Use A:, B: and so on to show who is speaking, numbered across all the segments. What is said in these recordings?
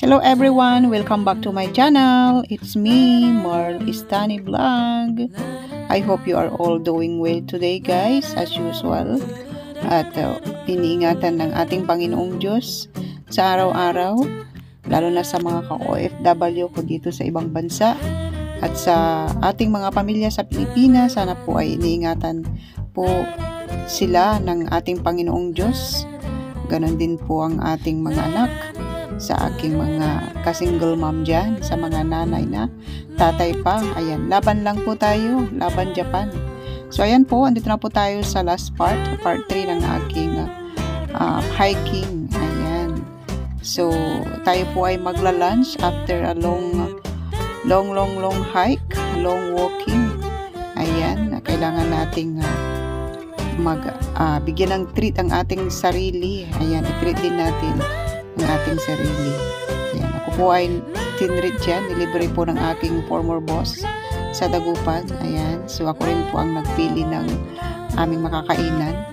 A: Hello everyone, welcome back to my channel. It's me, Marl Istani Vlog. I hope you are all doing well today guys, as usual. At iniingatan ng ating Panginoong Diyos sa araw-araw, lalo na sa mga ka-OFW ko dito sa ibang bansa. At sa ating mga pamilya sa Pilipinas, sana po ay iniingatan po sila ng ating Panginoong Diyos. Ganon din po ang ating mga anak, sa aking mga ka-single mom dyan, sa mga nanay na, tatay pa. Ayan, laban lang po tayo, laban Japan. So ayan po, andito na po tayo sa last part 3 ng aking hiking. Ayan. So tayo po ay magla-lunch after a long hike, long walking. Ayan, kailangan nating bigyan ng treat ang ating sarili. Ayan, i-treat din natin ang ating sarili. Ayan, ako po ay tinreat dyan, nilibre po ng aking former boss sa Dagupan. Ayan, so ako rin po ang nagpili ng aming makakainan.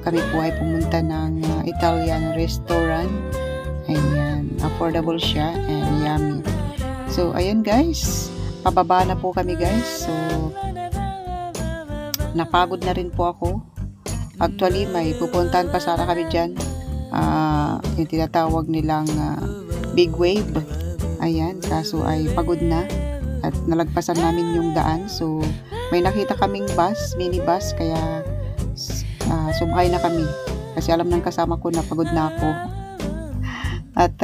A: Kami po ay pumunta ng Italian restaurant. Ayan, affordable siya and yummy. So ayan guys, pababa na po kami guys. So napagod na rin po ako. Actually, may pupuntahan pa sana kami dyan. Yung tinatawag nilang big wave. Ayan, kaso ay pagod na. At nalagpasan namin yung daan. So, may nakita kaming bus, minibus. Kaya, sumakay na kami. Kasi alam ng kasama ko na pagod na ako. At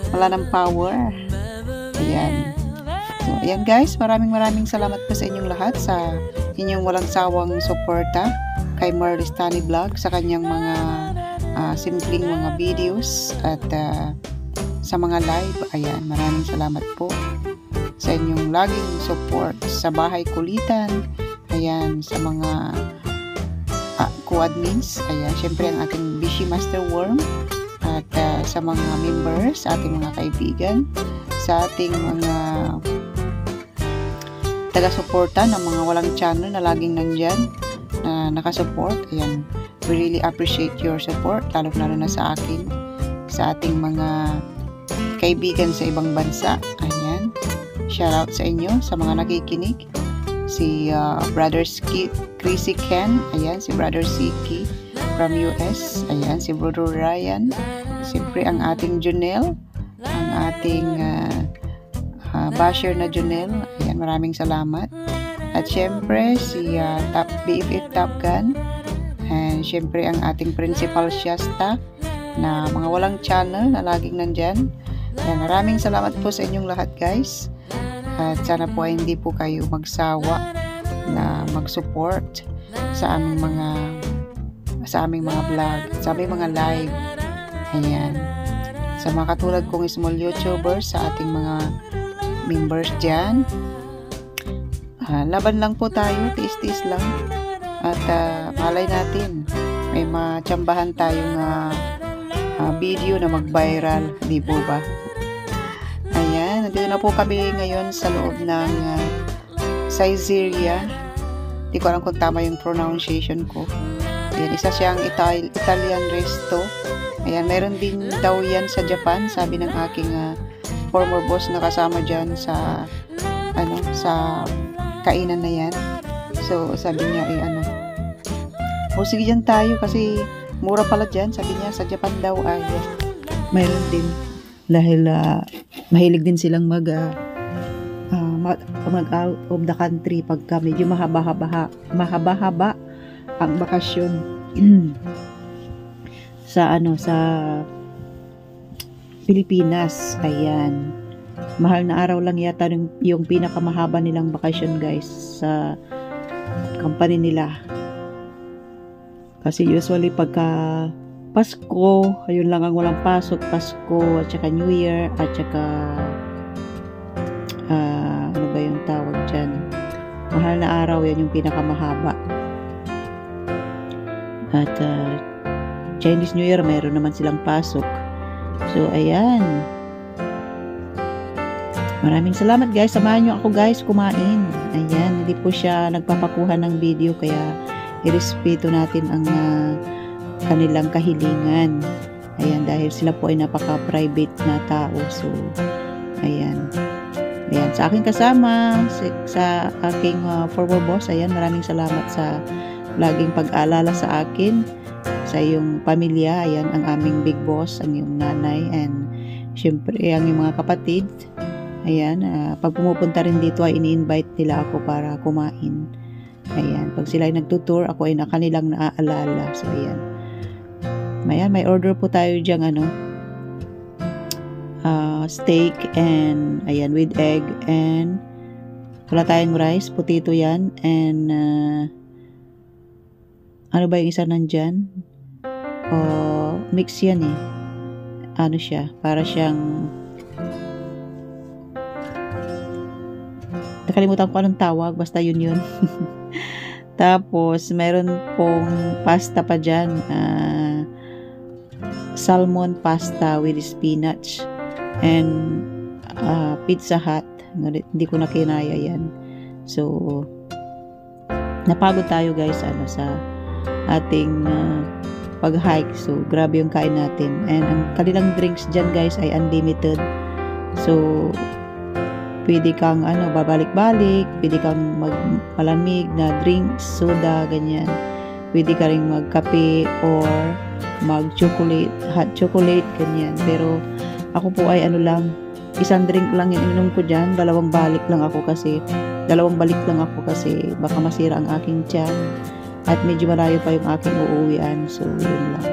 A: wala ng power. Ayan. So, ayan guys, maraming salamat po sa inyong lahat sa inyong walang sawang suporta kay Marl Istani Vlog sa kanyang mga simpleng mga videos at sa mga live. Ayan, maraming salamat po sa inyong laging support sa bahay kulitan. Ayan, sa mga co-admins. Ayan, syempre ang ating Bishi Master Worm at sa mga members, sa ating mga kaibigan, sa ating mga taga-suporta ng mga walang channel na laging nandyan na nakasupport. Ayan, we really appreciate your support, lalo na sa akin, sa ating mga kaibigan sa ibang bansa. Ayan, shout out sa inyo, sa mga nakikinig. Si Brother Chrissy Ken, ayan, si Brother Siki from US, ayan, si Brother Ryan, siyempre ang ating Junel, ang ating basher na Junel. Ayan, maraming salamat. At syempre si BFF Top Gun, and syempre ang ating principal Shasta na mga walang channel na laging nandyan. Ayan, maraming salamat po sa inyong lahat guys. At sana po ay hindi po kayo magsawa na mag-support sa aming mga vlog, sa aming mga live. Ayan, sa mga katulad kong small YouTubers, sa ating mga members dyan. Laban lang po tayo, tiis-tiis lang. At malay natin, may matsambahan tayong video na mag-viral, di po ba? Ayan, nandito na po kami ngayon sa loob ng Caesarea. Di ko alam kung tama yung pronunciation ko. Ayan, isa siyang Italian resto. Ayan, meron din daw yan sa Japan, sabi ng aking former boss na kasama dyan sa sa kainan na yan. So sabi niya sige dyan tayo kasi mura pala dyan, sabi niya. Sa Japan daw ay mayroon din, dahil mahilig din silang mag out of the country pagka medyo mahaba-haba ang bakasyon. sa Pilipinas. Ayan, mahal na araw lang yata yung pinakamahaba nilang bakasyon guys sa company nila. Kasi usually pagka Pasko, ayun lang ang walang pasok, Pasko at saka New Year at saka ano ba yung tawag dyan, mahal na araw, yan yung pinakamahaba. At Chinese New Year mayroon naman silang pasok. So ayan, maraming salamat guys, samahan nyo ako guys kumain. Ayan, hindi po siya nagpapakuha ng video, kaya irespeto natin ang kanilang kahilingan. Ayan, dahil sila po ay napaka-private na tao. So, ayan. Ayan, sa aking kasama, sa aking former boss, ayan, maraming salamat sa laging pag-aalala sa akin, sa iyong pamilya, ayan, ang aming big boss, ang iyong nanay, and syempre, ang iyong mga kapatid. Ayan, pag pumupunta rin dito ay ini-invite nila ako para kumain. Ayan, pag sila ay nagtutour, ako ay kanilang naaalala. So, ayan. Ayan, may order po tayo diyang steak and ayan, with egg and wala tayong rice, potato yan, and ano ba yung isa nandyan? Mix yan eh. Ano siya? Para siyang nakalimutan ko anong tawag, basta yun. Tapos, meron pong pasta pa dyan. Salmon pasta with spinach. And Pizza Hut. Hindi ko na kinaya yan. So, napagod tayo guys sa ating pag-hike. So, grabe yung kain natin. And ang kanilang drinks dyan guys ay unlimited. So, pwede kang babalik-balik, pwede kang malamig na drinks, soda, ganyan. Pwede ka rin magkape or mag-chocolate, hot chocolate, ganyan. Pero ako po ay isang drink lang yung ininom ko dyan, dalawang balik lang ako kasi baka masira ang aking tiyan at medyo malayo pa yung aking uuwian. So, yun lang.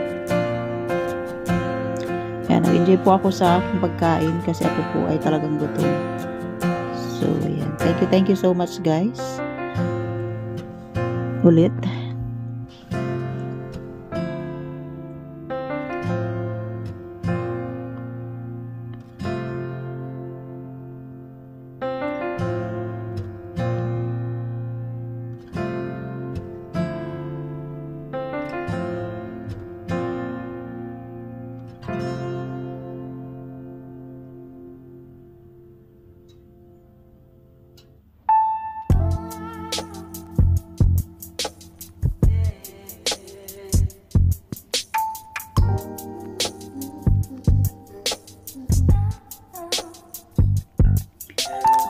A: Yan, nag-enjoy po ako sa aking pagkain kasi ako po ay talagang gutom. So, ayan. Thank you so much guys. Ulit.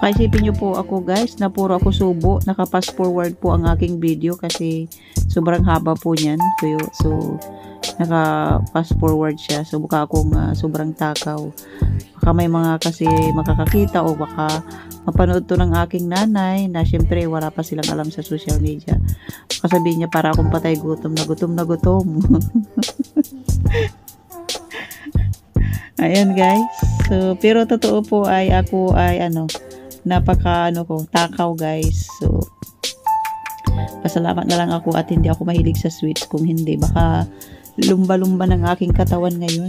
A: Kaisipin nyo po ako guys na puro ako subo, naka-fast forward po ang aking video kasi sobrang haba po niyan. So naka-fast forward siya. So baka akong sobrang takaw. Baka may mga kasi makakakita o baka mapanood to ng aking nanay na syempre wala pa silang alam sa social media. Baka sabihin niya para akong patay gutom na gutom. Ayan guys. So pero totoo po ay ako ay takaw guys. So, pasalamat na lang ako at hindi ako mahilig sa sweets. Kung hindi, baka lumba-lumba ng aking katawan ngayon.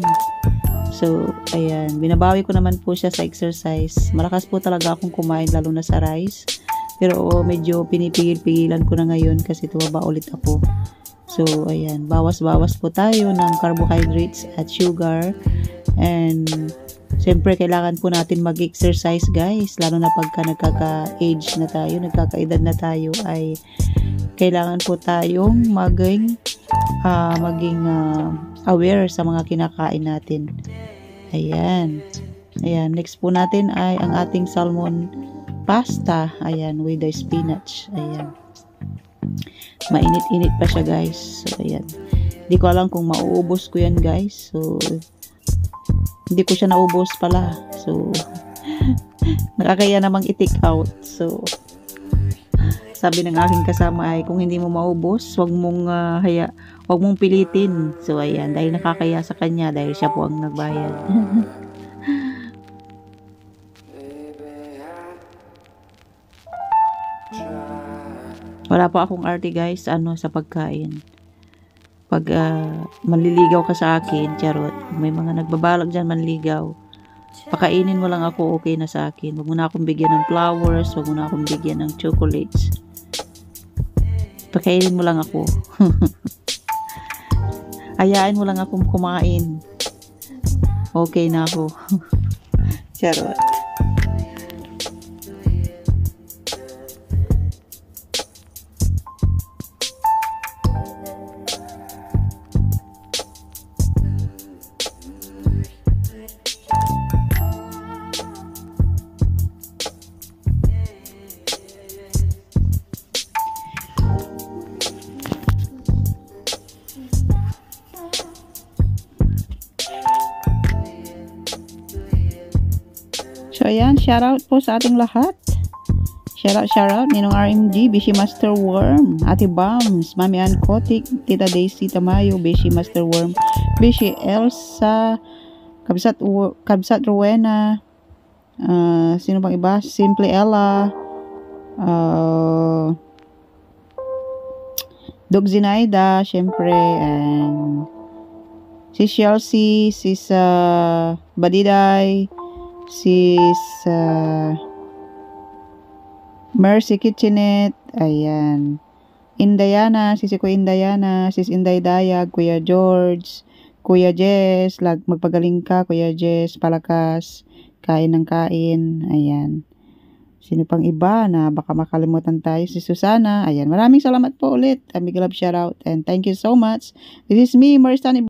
A: So, ayan. Binabawi ko naman po siya sa exercise. Malakas po talaga akong kumain, lalo na sa rice. Pero medyo pinipigil-pigilan ko na ngayon kasi tumaba ulit ako. So, ayan. Bawas-bawas po tayo ng carbohydrates at sugar. And siyempre, kailangan po natin mag-exercise guys, lalo na pagka nagkaka-age na tayo, nagkakaedad na tayo, ay kailangan po tayong maging aware sa mga kinakain natin. Ayan. Ayan, next po natin ay ang ating salmon pasta. Ayan, with the spinach. Ayan. Mainit-init pa siya guys. So, ayan. Hindi ko alam kung mauubos ko yan guys. So, hindi ko siya naubos pala. So, nakakaya namang i-take out. So, sabi ng aking kasama ay kung hindi mo maubos, wag mong pilitin. So, ayan. Dahil nakakaya sa kanya, dahil siya po ang nagbayad. Wala pa akong arte guys, sa pagkain. Pag manliligaw ka sa akin, charot, may mga nagbabalak dyan manligaw, pakainin mo lang ako, okay na sa akin. Huwag mo na akong bigyan ng flowers, huwag mo na akong bigyan ng chocolates. Pakainin mo lang ako. Hayaan mo lang akong kumain. Okay na ako. Charot. So, ayan, shoutout po sa ating lahat. Shoutout, Ninong RMG, Bishi Master Worm, Ate Bams, Mami Ann Kotik, Tita Daisy Tamayo, Bishi Master Worm, Bishi Elsa, Kabsat Rowena, sino pang iba? Simply Ella, Dog Zinaida, syempre, and Sis Chelsea, Sis Badiday, Sis Mercy Kitchenet, ayan, Indayana, Sis Kuya Indayana, Sis Inday Dayag, Kuya George, Kuya Jess, magpagaling ka, Kuya Jess, palakas, kain ng kain, ayan. Sino pang iba na baka makalimutan tayo? Si Susana, ayan. Maraming salamat po ulit. Big love shoutout and thank you so much. This is me, Maristani.